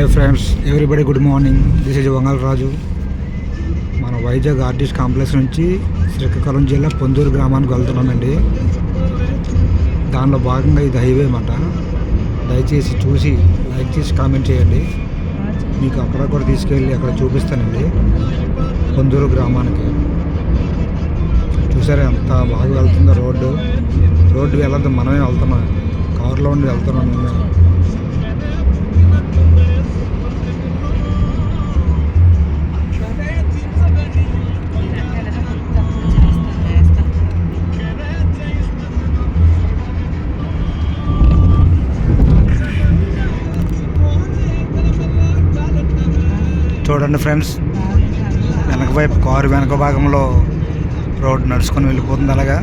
Hi friends, everybody good morning. This is Vangal Raju. మన Vizag artist complex నుంచి శ్రీకాకుళం జిల్లా పొందూరు గ్రామానికి వెళ్తున్నానండి. దానిలో భాగంగా ఇది హైవే అన్నమాట. దయచేసి చూసి లైక్ చేసి కామెంట్ చేయండి. మీకు అక్కడ కూడా తీసుకెళ్ళి అక్కడ చూపిస్తానండి. పొందూరు గ్రామానికి చూసారా ఎంత బాగా వెళ్తుందో రోడ్డు వెళ్ళద్దు, మనమే వెళ్తున్నాం. కారులో ఉండి వెళ్తున్నాం మేము. చూడండి ఫ్రెండ్స్, వెనక వైపు కారు వెనక భాగంలో రోడ్డు నడుచుకొని వెళ్ళిపోతుంది. అలాగా